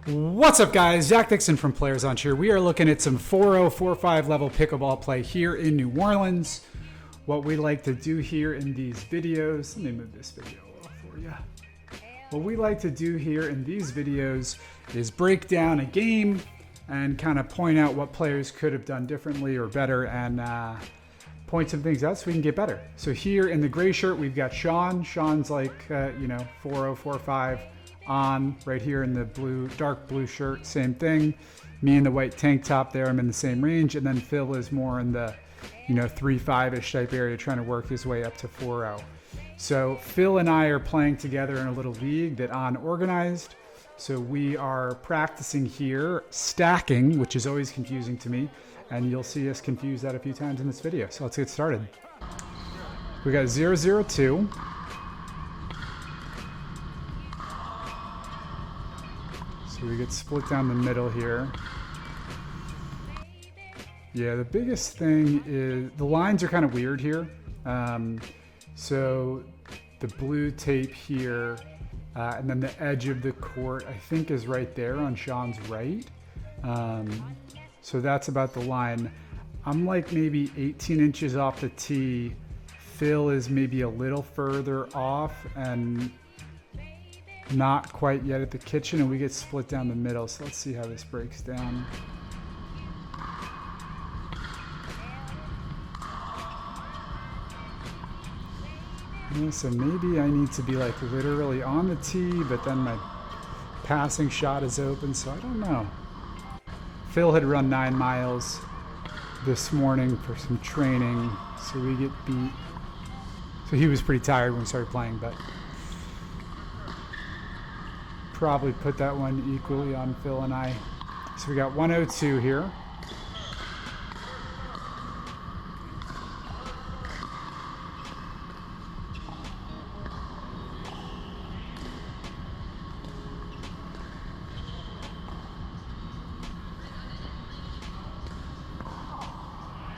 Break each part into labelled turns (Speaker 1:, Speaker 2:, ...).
Speaker 1: What's up, guys? Zach Dixon from Players on Cheer. We are looking at some 4.045 level pickleball play here in New Orleans. What we like to do here in these videos, let me move this video a little for you. What we like to do here in these videos is break down a game and kind of point out what players could have done differently or better, and point some things out so we can get better. So here in the gray shirt, we've got Sean. Sean's like, 4.045 on right here in the blue, dark blue shirt, same thing. Me in the white tank top there, I'm in the same range. And then Phil is more in the, 3.5-ish type area, trying to work his way up to 4.0. So Phil and I are playing together in a little league that On organized. So we are practicing here, stacking, which is always confusing to me. And you'll see us confuse that a few times in this video. So let's get started. We got 0-0-2. So we get split down the middle here. Yeah, the biggest thing is the lines are kind of weird here. So the blue tape here, and then the edge of the court, I think, is right there on Sean's right. So that's about the line. I'm like maybe 18 inches off the tee. Phil is maybe a little further off and not quite yet at the kitchen, and we get split down the middle. So let's see how this breaks down. Yeah, so maybe I need to be like literally on the tee, but then my passing shot is open, so I don't know. Phil had run 9 miles this morning for some training, so we get beat. So he was pretty tired when we started playing, but probably put that one equally on Phil and I. So we got 102 here.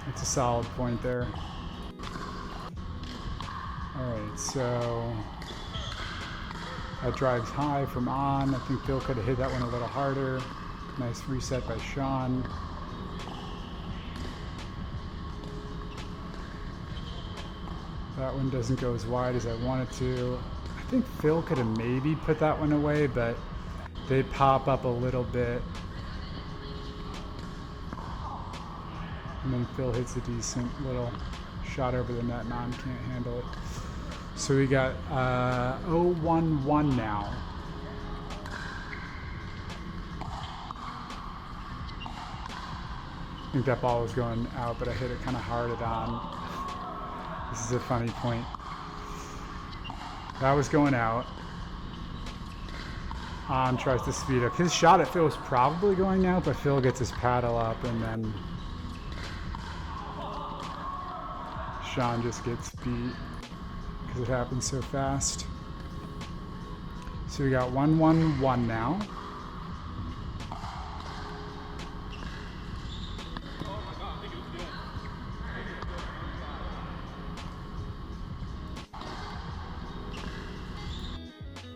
Speaker 1: It's a solid point there. All right, so that drives high from On. I think Phil could have hit that one a little harder. Nice reset by Sean. That one doesn't go as wide as I wanted to. I think Phil could have maybe put that one away, but they pop up a little bit. And then Phil hits a decent little shot over the net, and On can't handle it. So we got 0-1-1 now. I think that ball was going out, but I hit it kind of hard at On. This is a funny point. That was going out. On tries to speed up. His shot at Phil was probably going out, but Phil gets his paddle up, and then Sean just gets beat. It happens so fast. So we got 1-1-1 now.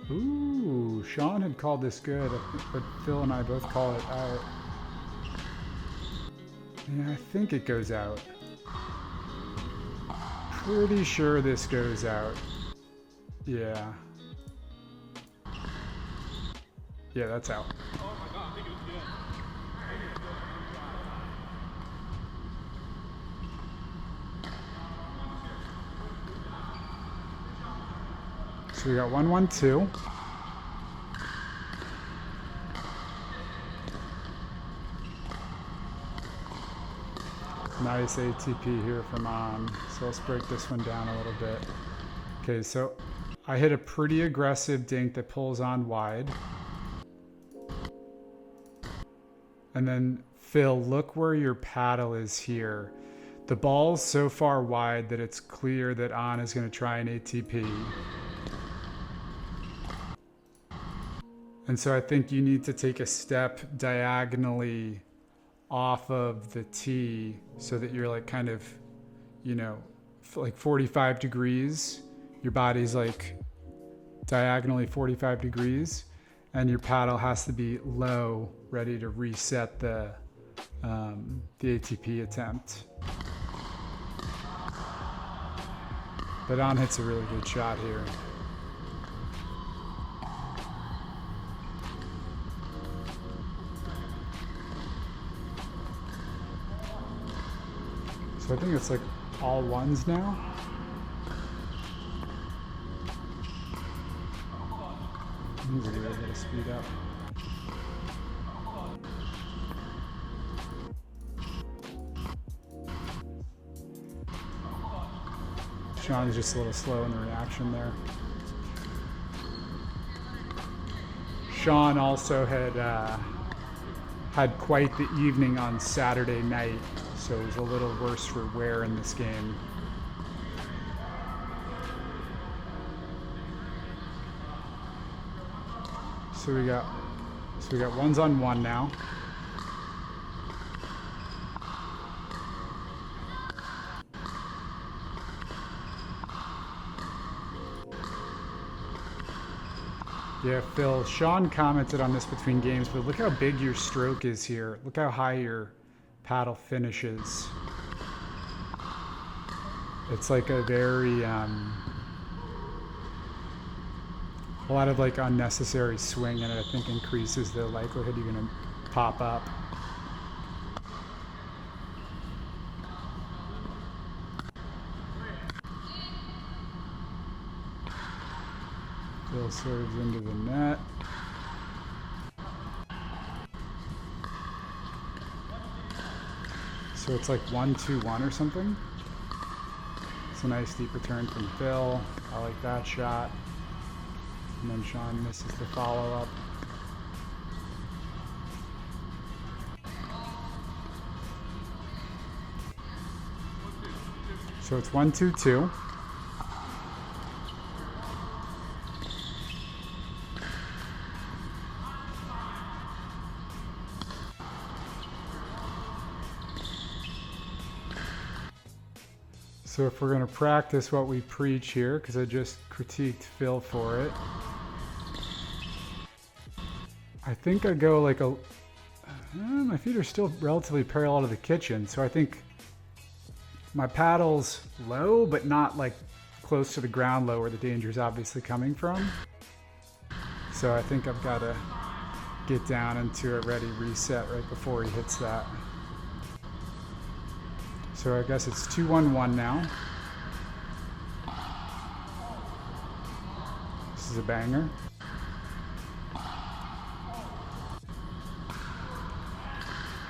Speaker 1: Ooh, Sean had called this good, but Phil and I both call it out. Yeah, I think it goes out. Pretty sure this goes out. Yeah. Yeah, that's out. So we got 1-1-2. Nice ATP here from On. So let's break this one down a little bit. Okay, so I hit a pretty aggressive dink that pulls On wide. And then Phil, look where your paddle is here. The ball's so far wide that it's clear that On is going to try an ATP. And so I think you need to take a step diagonally off of the tee so that you're like kind of, like 45 degrees. Your body's like diagonally 45 degrees. and your paddle has to be low, ready to reset the ATP attempt. But On hits a really good shot here. So I think it's like all ones now. He's a little bit of speed up. Sean's just a little slow in the reaction there. Sean also had quite the evening on Saturday night, so it was a little worse for wear in this game. So we got ones on one now. Yeah, Phil, Sean commented on this between games, but look how big your stroke is here. Look how high your paddle finishes. It's like a very, a lot of like unnecessary swing, and it I think increases the likelihood you're gonna pop up. Phil serves into the net. So it's like 1-2-1 or something. It's a nice deep return from Phil. I like that shot. And then Sean misses the follow-up. So it's 1-2-2. So if we're going to practice what we preach here, because I just critiqued Phil for it, I think I go like a... my feet are still relatively parallel to the kitchen, so I think my paddle's low, but not like close to the ground low where the danger is obviously coming from. So I think I've got to get down into a ready reset right before he hits that. So I guess it's 2-1-1 now. This is a banger.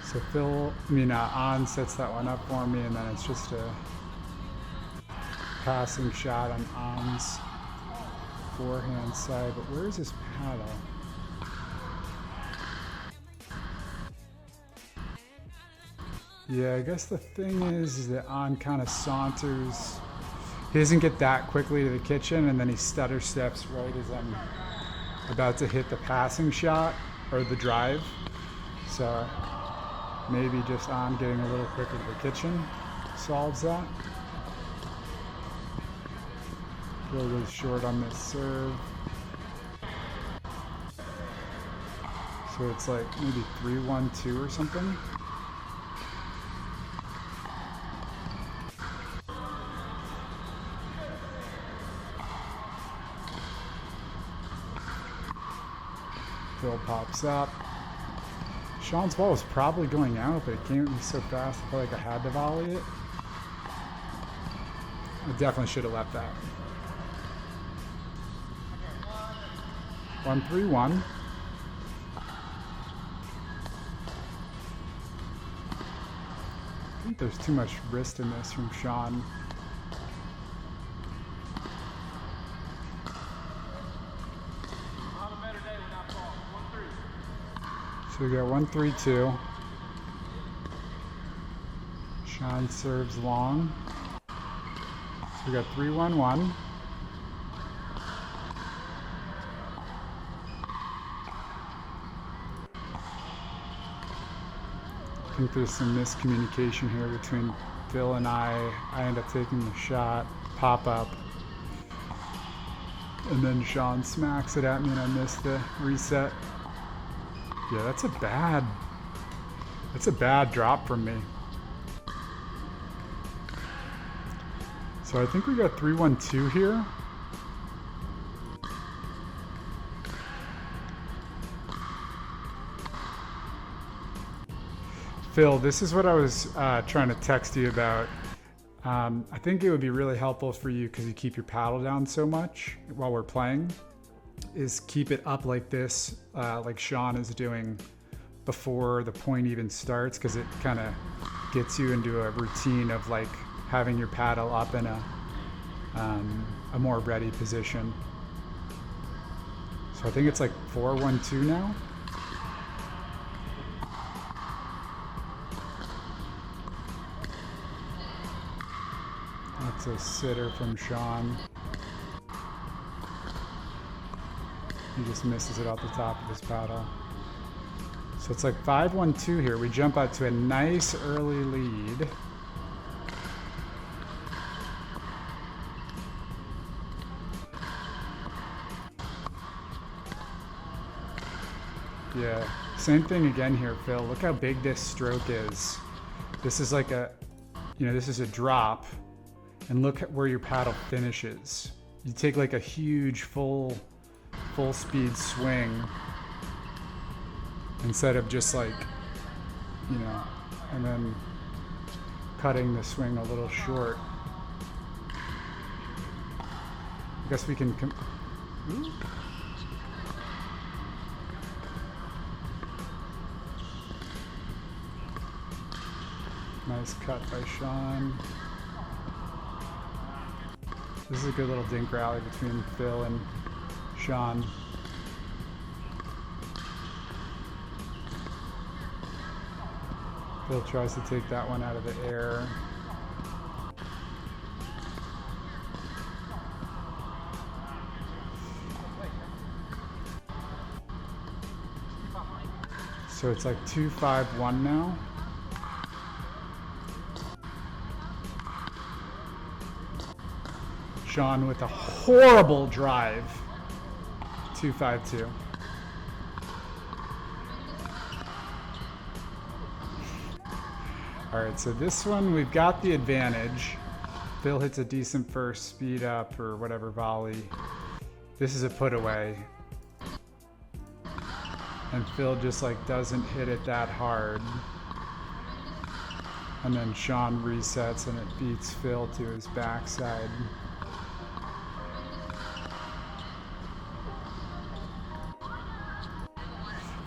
Speaker 1: So On sets that one up for me, and then it's just a passing shot on On's forehand side. But where is his paddle? Yeah, I guess the thing is that On kind of saunters. He doesn't get that quickly to the kitchen, and then he stutter steps right as I'm about to hit the passing shot or the drive. So maybe just On getting a little quicker to the kitchen solves that. Phil goes short on this serve. So it's like maybe 3-1-2 or something. Phil pops up. Sean's ball was probably going out, but it came at me so fast I felt like I had to volley it. I definitely should have left that. 1-3-1. I think there's too much wrist in this from Sean. So we got 1-3-2. Sean serves long. So we got 3-1-1. I think there's some miscommunication here between Phil and I. I end up taking the shot, pop up. And then Sean smacks it at me and I miss the reset. Yeah, that's a bad drop from me. So I think we got 3-1-2 here. Phil, this is what I was trying to text you about. I think it would be really helpful for you because you keep your paddle down so much while we're playing, is keep it up like this, like Sean is doing before the point even starts, because it kind of gets you into a routine of like having your paddle up in a more ready position. So I think it's like 4-1-2 now. That's a sitter from Sean. He just misses it off the top of his paddle. So it's like 5-1-2 here. We jump out to a nice early lead. Yeah, same thing again here, Phil. Look how big this stroke is. This is like a, this is a drop, and look at where your paddle finishes. You take like a huge full speed swing instead of just like, and then cutting the swing a little short. I guess we can ooh. Nice cut by Sean. This is a good little dink rally between Phil and Sean. Phil tries to take that one out of the air. So it's like 2-5-1 now. Sean with a horrible drive. 2-5-2. All right, so this one we've got the advantage. Phil hits a decent first speed up or whatever volley. This is a put away. And Phil just like doesn't hit it that hard. And then Sean resets and it beats Phil to his backside.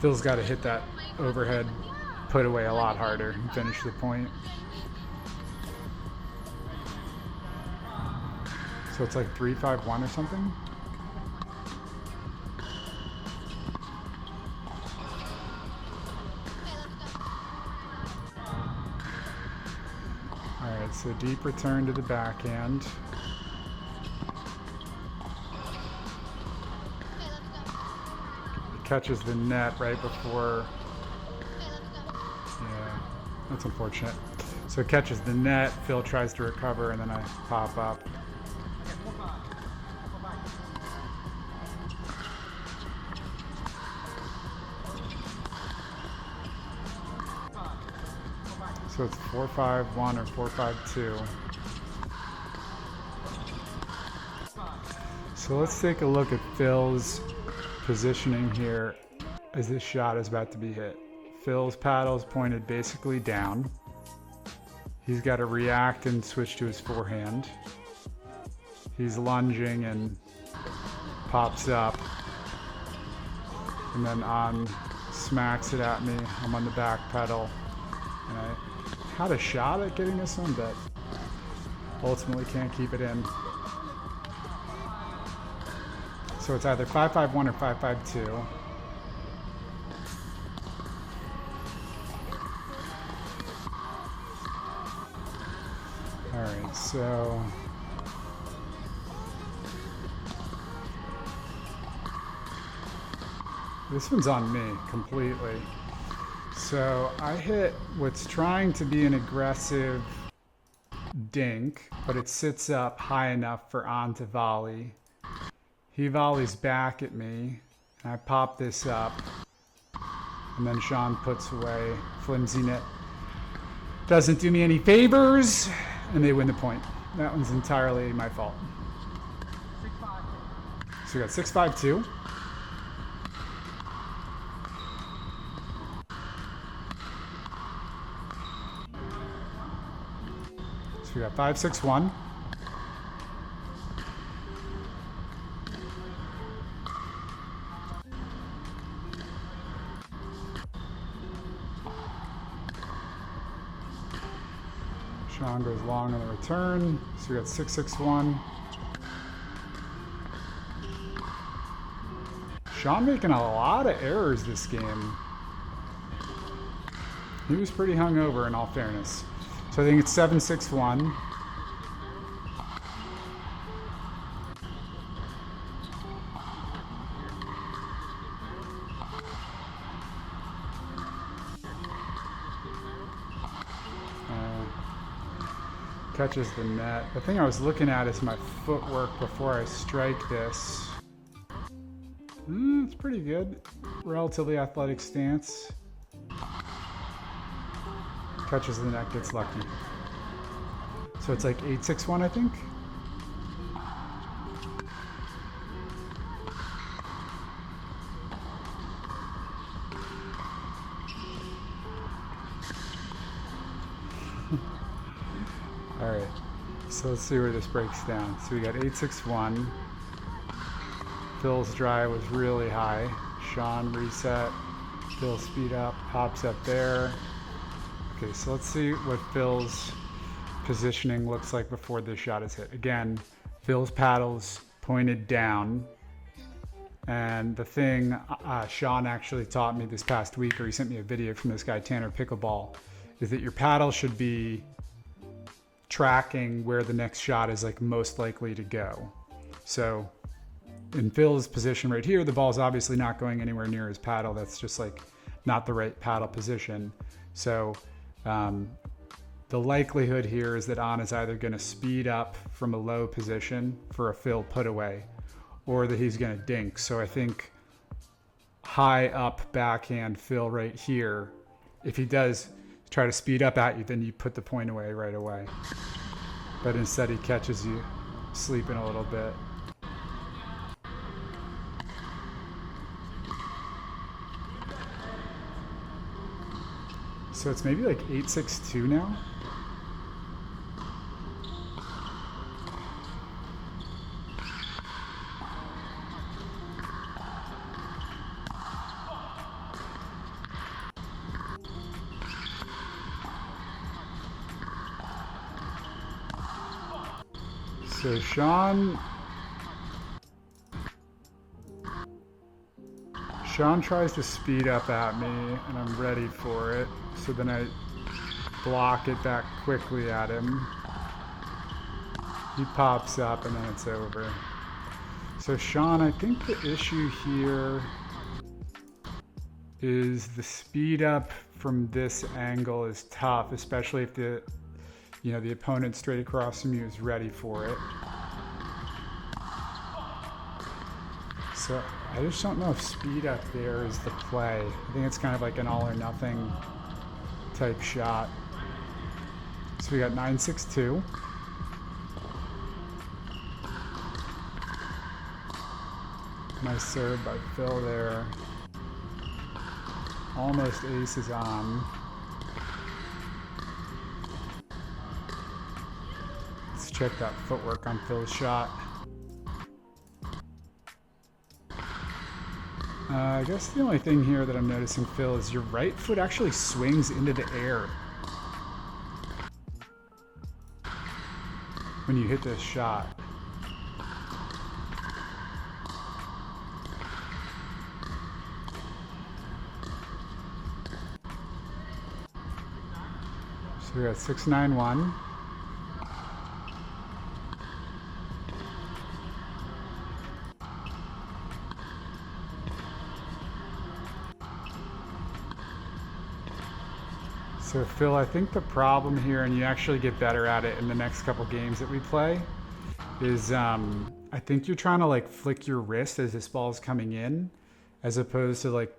Speaker 1: Phil's got to hit that overhead put away a lot harder and finish the point. So it's like 3-5-1 or something. All right, so deep return to the backhand. Catches the net right before. Yeah, that's unfortunate. So it catches the net, Phil tries to recover, and then I pop up. So it's 4-5-1 or 4-5-2. So let's take a look at Phil's positioning here as this shot is about to be hit. Phil's paddle's pointed basically down. He's got to react and switch to his forehand. He's lunging and pops up. And then on smacks it at me. I'm on the back pedal. And I had a shot at getting this one, but ultimately can't keep it in. So it's either 5-5-1 or 5-5-2. All right, so this one's on me completely. So I hit what's trying to be an aggressive dink, but it sits up high enough for on to volley. He volleys back at me. I pop this up. And then Sean puts away flimsy net. Doesn't do me any favors. And they win the point. That one's entirely my fault. So we got 6-5-2. So we got 5-6-1. Sean goes long on the return. So we got 6-6-1. Sean making a lot of errors this game. He was pretty hungover in all fairness. So I think it's 7-6-1. Catches the net. The thing I was looking at is my footwork before I strike this. It's pretty good. Relatively athletic stance. Catches the net, gets lucky. So it's like 8-6-1, I think. All right, so let's see where this breaks down. So we got 8-6-1. Phil's drive was really high. Sean reset. Phil speed up, pops up there. Okay, so let's see what Phil's positioning looks like before this shot is hit. Again, Phil's paddles pointed down. And the thing Sean actually taught me this past week, or he sent me a video from this guy, Tanner Pickleball, is that your paddle should be tracking where the next shot is like most likely to go. So in Phil's position right here, the ball's obviously not going anywhere near his paddle. That's just like not the right paddle position. So the likelihood here is that On is either going to speed up from a low position for a Phil put away, or that he's going to dink. So I think high up backhand Phil right here, if he does try to speed up at you, then you put the point away right away. But instead he catches you sleeping a little bit. So it's maybe like 8-6-2 now. So Sean tries to speed up at me, and I'm ready for it. So then I block it back quickly at him. He pops up, and then it's over. So Sean, I think the issue here is the speed up from this angle is tough, especially if the opponent straight across from you is ready for it. So I just don't know if speed up there is the play. I think it's kind of like an all or nothing type shot. So we got 9-6-2. Nice serve by Phil there. Almost ace is on. Let's check that footwork on Phil's shot. I guess the only thing here that I'm noticing, Phil, is your right foot actually swings into the air when you hit this shot. So we got 6-9-1. So Phil, I think the problem here, and you actually get better at it in the next couple games that we play, is I think you're trying to like flick your wrist as this ball's coming in, as opposed to like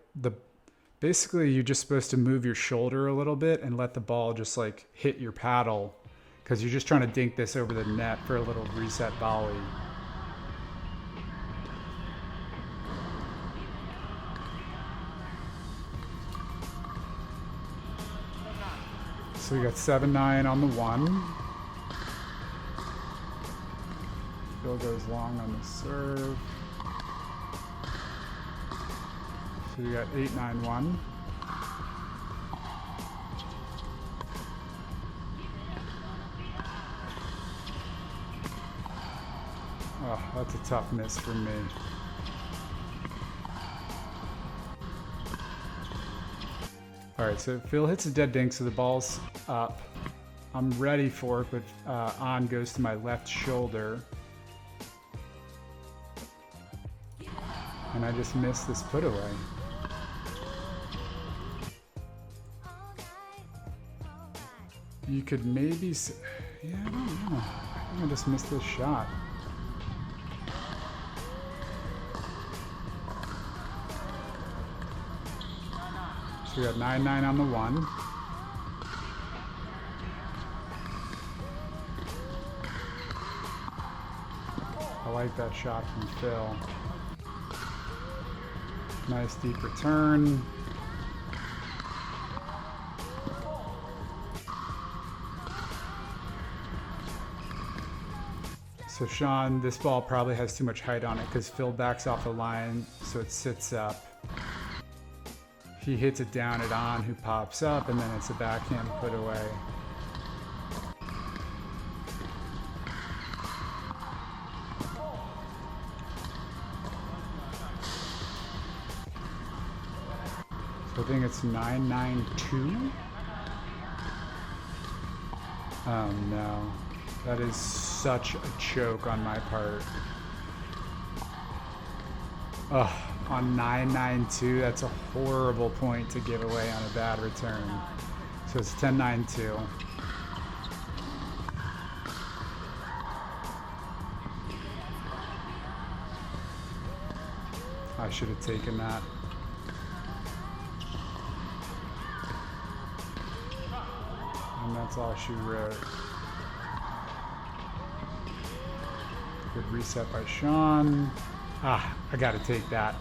Speaker 1: basically you're just supposed to move your shoulder a little bit and let the ball just like hit your paddle, because you're just trying to dink this over the net for a little reset volley. So we got 7-9 on the 1. Phil goes long on the serve. So we got 8-9-1. Oh, that's a tough miss for me. All right, so Phil hits a dead dink, so the ball's up. I'm ready for it, but on goes to my left shoulder. And I just missed this put away. You could maybe, yeah, I don't know. I think I just missed this shot. So we got 9-9 on the 1. I like that shot from Phil. Nice deep return. So Sean, this ball probably has too much height on it because Phil backs off the line, so it sits up. He hits it down at on, who pops up, and then it's a backhand put away. So I think it's 9-9-2. Oh no, that is such a choke on my part. Ugh, on 9-9-2, that's a horrible point to give away on a bad return. So it's 10-9-2. I should have taken that. And that's all she wrote. Good reset by Sean. Ah, I gotta take that.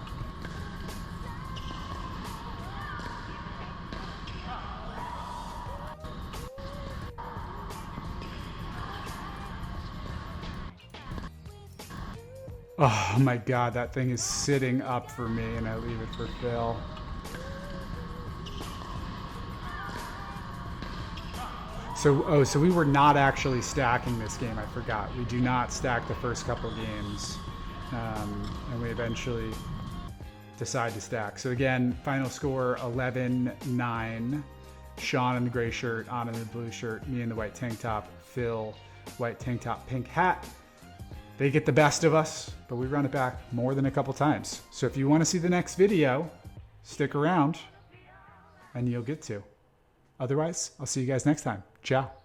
Speaker 1: Oh my God, that thing is sitting up for me and I leave it for Phil. So we were not actually stacking this game, I forgot. We do not stack the first couple games. And we eventually decide to stack. So again, final score 11-9. Sean in the gray shirt, on in the blue shirt, me in the white tank top, Phil, white tank top, pink hat. They get the best of us, but we run it back more than a couple times. So if you want to see the next video, stick around and you'll get to. Otherwise, I'll see you guys next time. Ciao.